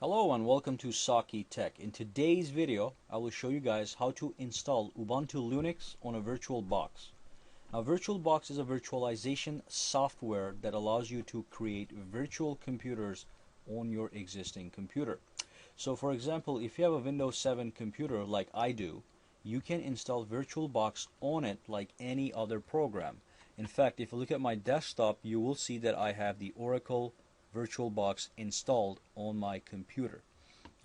Hello and welcome to Saki Tech. In today's video, I will show you guys how to install Ubuntu Linux on a VirtualBox. Now, VirtualBox is a virtualization software that allows you to create virtual computers on your existing computer. So, for example, if you have a Windows 7 computer like I do, you can install VirtualBox on it like any other program. In fact, if you look at my desktop, you will see that I have the Oracle VirtualBox installed on my computer.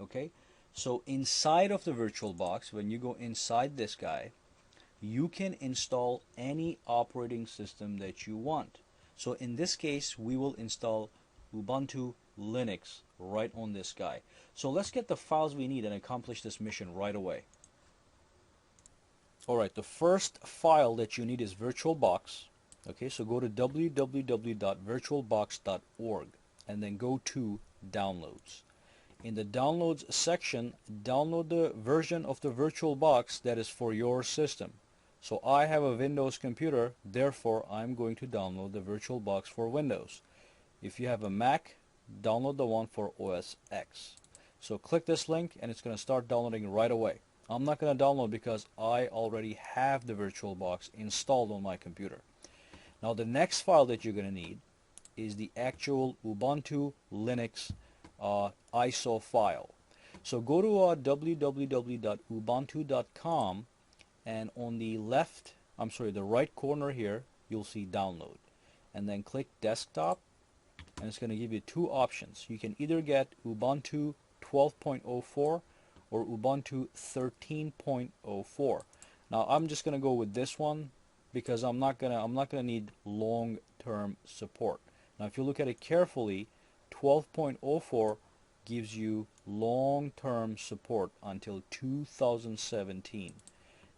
Okay, so inside of the VirtualBox, when you go inside this guy, you can install any operating system that you want. So in this case, we will install Ubuntu Linux right on this guy. So let's get the files we need and accomplish this mission right away. Alright, the first file that you need is VirtualBox. Okay, so go to www.virtualbox.org and then go to Downloads. In the Downloads section, download the version of the VirtualBox that is for your system. So I have a Windows computer, therefore I'm going to download the VirtualBox for Windows. If you have a Mac, download the one for OS X. So click this link and it's going to start downloading right away. I'm not going to download because I already have the VirtualBox installed on my computer. Now the next file that you're going to need is the actual Ubuntu Linux ISO file. So go to www.ubuntu.com and on the the right corner here, you'll see download. And then click desktop and it's going to give you two options. You can either get Ubuntu 12.04 or Ubuntu 13.04. Now I'm just going to go with this one because I'm not gonna need long-term support. Now if you look at it carefully, 12.04 gives you long-term support until 2017.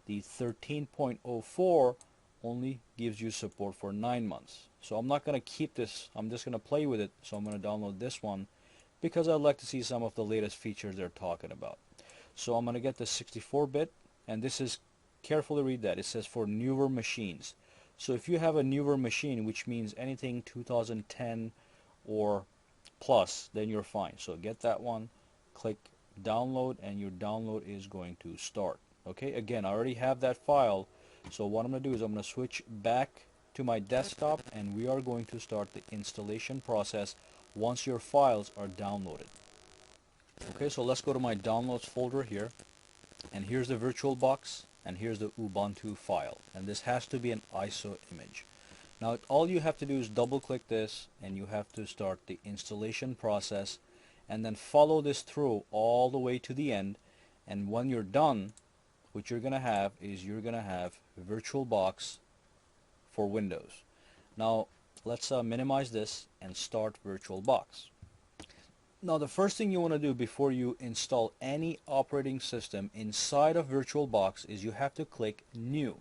The 13.04 only gives you support for 9 months. So I'm not going to keep this, I'm just going to play with it. So I'm going to download this one because I'd like to see some of the latest features they're talking about. So I'm going to get the 64-bit, and this is, carefully read that, it says for newer machines. So if you have a newer machine, which means anything 2010 or plus, then you're fine. So get that one, click download, and your download is going to start. Okay, again, I already have that file, so what I'm going to do is I'm going to switch back to my desktop and we are going to start the installation process once your files are downloaded. Okay, so let's go to my downloads folder here, and here's the VirtualBox and here's the Ubuntu file, and this has to be an ISO image. Now all you have to do is double click this and you have to start the installation process and then follow this through all the way to the end, and when you're done, what you're gonna have is you're gonna have VirtualBox for Windows. Now let's minimize this and start VirtualBox. Now the first thing you want to do before you install any operating system inside of VirtualBox is you have to click New.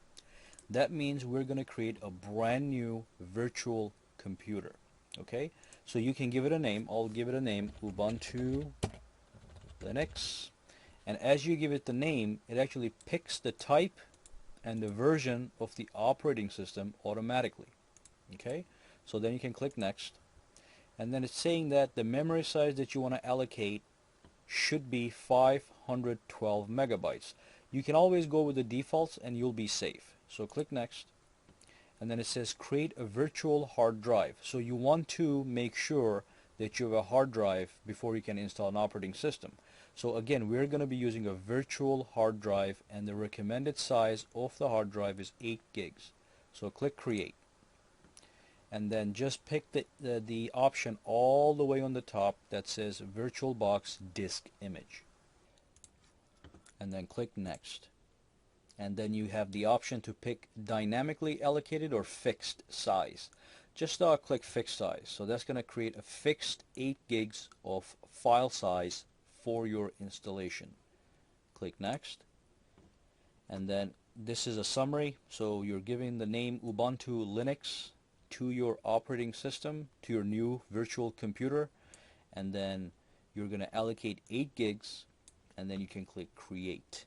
That means we're going to create a brand new virtual computer. Okay, so you can give it a name. I'll give it a name, Ubuntu Linux, and as you give it the name, it actually picks the type and the version of the operating system automatically. Okay, so then you can click Next, and then it's saying that the memory size that you want to allocate should be 512 megabytes. You can always go with the defaults and you'll be safe. So click Next, and then it says create a virtual hard drive. So you want to make sure that you have a hard drive before you can install an operating system. So again, we're going to be using a virtual hard drive, and the recommended size of the hard drive is 8 gigs. So click create, and then just pick the option all the way on the top that says VirtualBox disk image, and then click Next. And then you have the option to pick dynamically allocated or fixed size. Just click fixed size. So that's going to create a fixed 8 gigs of file size for your installation. Click Next, and then this is a summary. So you're giving the name Ubuntu Linux to your operating system, to your new virtual computer, and then you're going to allocate 8 gigs, and then you can click create.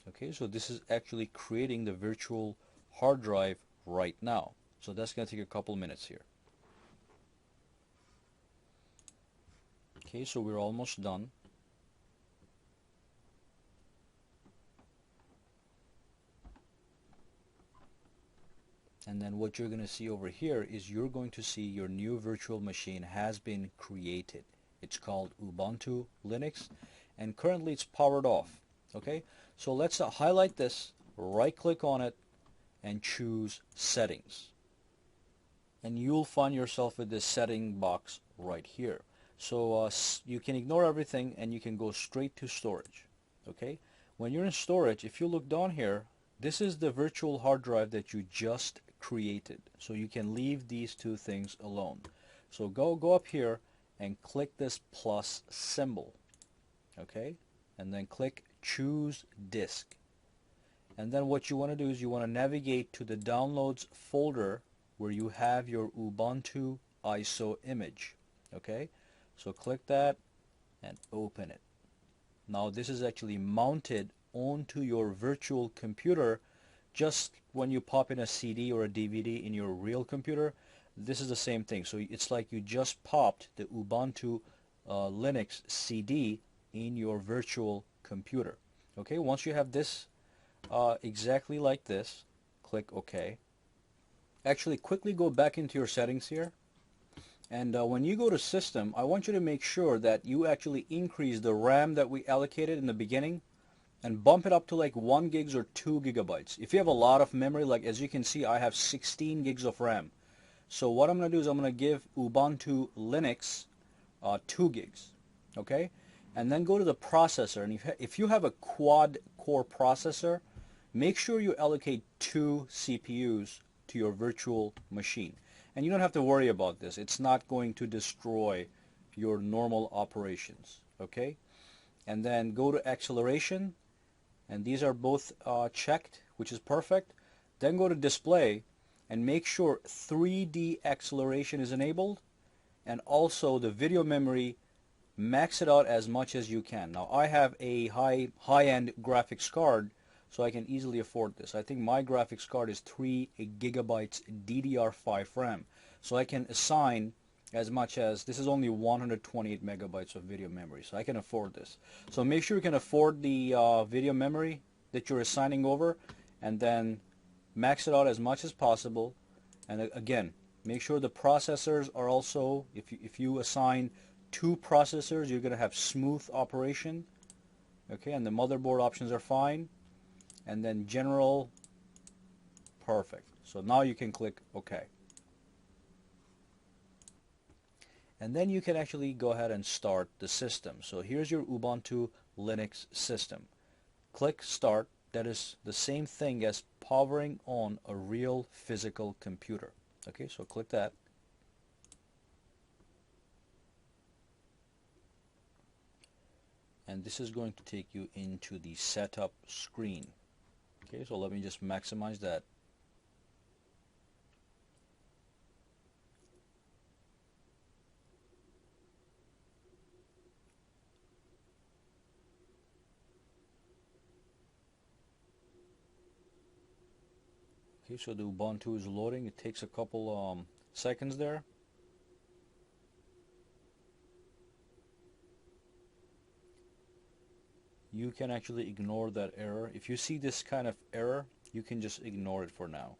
Okay, so this is actually creating the virtual hard drive right now. So that's going to take a couple minutes here. Okay, so we're almost done. And then what you're going to see over here is you're going to see your new virtual machine has been created. It's called Ubuntu Linux, and currently it's powered off. Okay, so let's highlight this, right click on it, and choose Settings. And you'll find yourself with this setting box right here. So you can ignore everything and you can go straight to storage. Okay, when you're in storage, if you look down here, this is the virtual hard drive that you just created. So you can leave these two things alone. So go up here and click this plus symbol. Okay, and then click choose disk. And then what you want to do is you want to navigate to the downloads folder where you have your Ubuntu ISO image. Okay, so click that and open it. Now this is actually mounted onto your virtual computer. Just when you pop in a CD or a DVD in your real computer, this is the same thing. So it's like you just popped the Ubuntu Linux CD in your virtual computer. Okay, once you have this exactly like this, click OK. Actually, quickly go back into your settings here. And when you go to System, I want you to make sure that you actually increase the RAM that we allocated in the beginning and bump it up to like 1 gigs or 2 gigabytes. If you have a lot of memory, like as you can see, I have 16 gigs of RAM. So what I'm going to do is I'm going to give Ubuntu Linux 2 gigs. Okay? And then go to the processor. And if you have a quad core processor, make sure you allocate 2 CPUs to your virtual machine. And you don't have to worry about this. It's not going to destroy your normal operations. Okay? And then go to acceleration. And these are both checked, which is perfect. Then go to display and make sure 3D acceleration is enabled. And also the video memory, max it out as much as you can. Now I have a high-end graphics card, so I can easily afford this. I think my graphics card is 3 gigabytes DDR5 RAM. So I can assign as much as, this is only 128 megabytes of video memory, so I can afford this. So make sure you can afford the video memory that you're assigning over, and then max it out as much as possible. And again, make sure the processors are also, if you assign 2 processors, you're going to have smooth operation. Okay, and the motherboard options are fine. And then general, perfect. So now you can click OK. And then you can actually go ahead and start the system. So here's your Ubuntu Linux system. Click Start. That is the same thing as powering on a real physical computer. Okay, so click that. And this is going to take you into the setup screen. Okay, so let me just maximize that. Okay, so the Ubuntu is loading. It takes a couple seconds there. You can actually ignore that error. If you see this kind of error, you can just ignore it for now.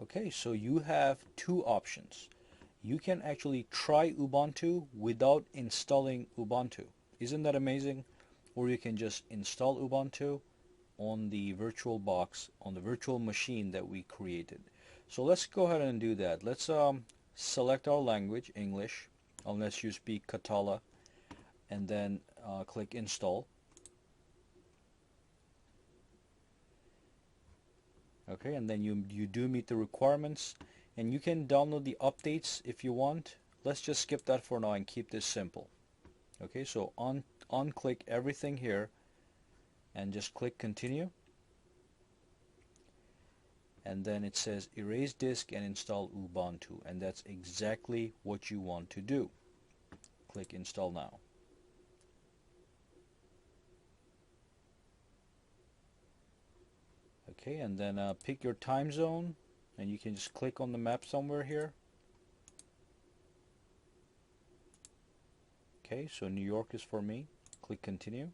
Okay, so you have 2 options. You can actually try Ubuntu without installing Ubuntu. Isn't that amazing? Or you can just install Ubuntu on the VirtualBox, on the virtual machine that we created. So let's go ahead and do that. Let's select our language, English, unless you speak Katala, and then click Install. Okay, and then you do meet the requirements, and you can download the updates if you want. Let's just skip that for now and keep this simple. Okay, so unclick everything here and just click continue. and then it says erase disk and install Ubuntu, and that's exactly what you want to do. Click install now. Okay, and then pick your time zone, and you can just click on the map somewhere here. Okay, so New York is for me. Click continue.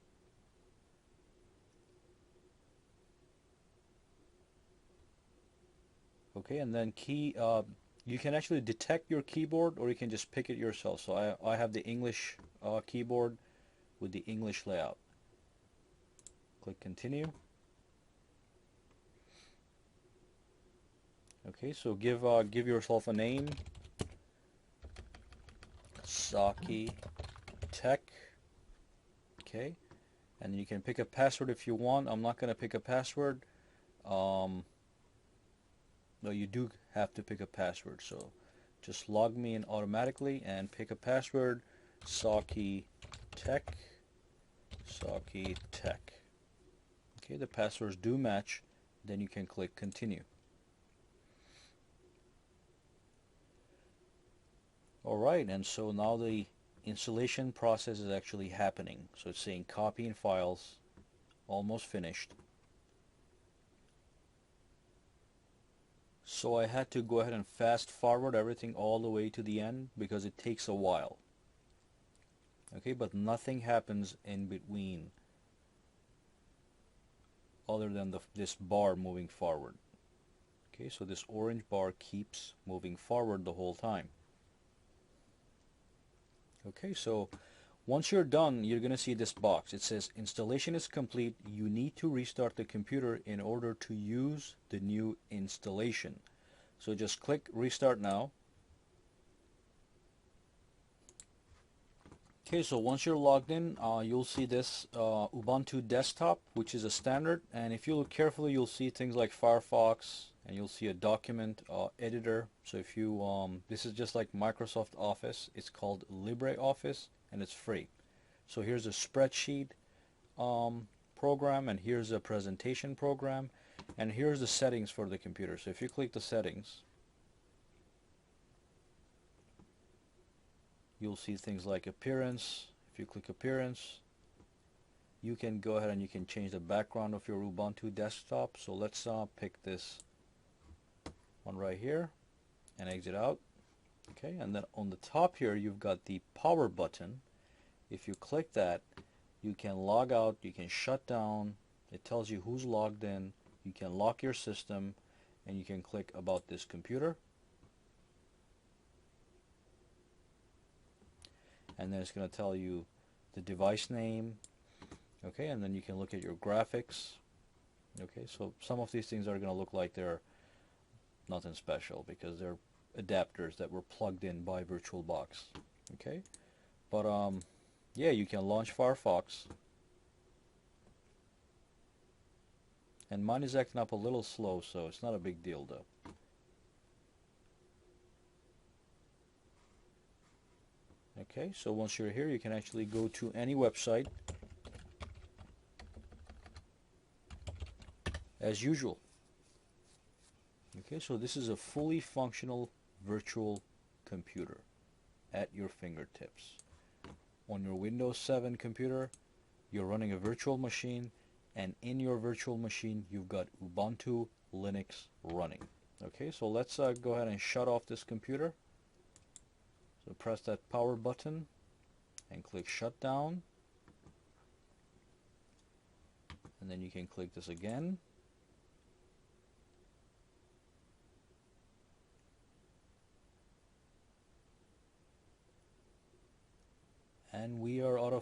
Okay, and then you can actually detect your keyboard, or you can just pick it yourself. So I have the English keyboard with the English layout. Click continue. Okay, so give yourself a name. Saki Tech. Okay, and you can pick a password if you want. I'm not going to pick a password. No, you do have to pick a password, so just log me in automatically and pick a password. Saki Tech. Saki Tech. Okay, the passwords do match. Then you can click continue. Alright, and so now the installation process is actually happening. So it's saying copying files, almost finished. So I had to go ahead and fast forward everything all the way to the end because it takes a while. Okay, but nothing happens in between other than this bar moving forward. Okay, so this orange bar keeps moving forward the whole time. Okay, so once you're done, you're going to see this box. It says installation is complete. You need to restart the computer in order to use the new installation. So just click restart now. Okay, so once you're logged in, you'll see this Ubuntu desktop, which is a standard. And if you look carefully, you'll see things like Firefox, and you'll see a document editor. So if you, this is just like Microsoft Office. It's called LibreOffice, and it's free. So here's a spreadsheet program, and here's a presentation program, and here's the settings for the computer. So if you click the settings, you'll see things like appearance. If you click appearance, you can go ahead and you can change the background of your Ubuntu desktop. So let's pick this one right here and exit out. Okay, and then on the top here you've got the power button. If you click that, you can log out, you can shut down. It tells you who's logged in. You can lock your system, and you can click about this computer. And then it's going to tell you the device name. Okay, and then you can look at your graphics. Okay, so some of these things are going to look like they're nothing special because they're adapters that were plugged in by VirtualBox. Okay, but yeah, you can launch Firefox. And mine is acting up a little slow, so it's not a big deal though. Okay, so once you're here, you can actually go to any website as usual. Okay, so this is a fully functional virtual computer at your fingertips. On your Windows 7 computer, you're running a virtual machine, and in your virtual machine, you've got Ubuntu Linux running. Okay, so let's go ahead and shut off this computer. So press that power button and click shut down. And then you can click this again. And we are out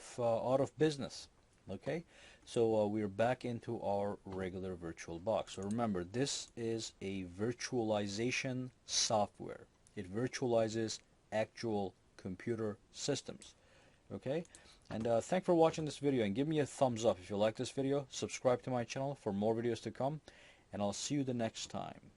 of business. Okay, so we're back into our regular VirtualBox. So remember, this is a virtualization software. It virtualizes actual computer systems. Okay, and thanks for watching this video, and give me a thumbs up if you like this video. Subscribe to my channel for more videos to come, and I'll see you the next time.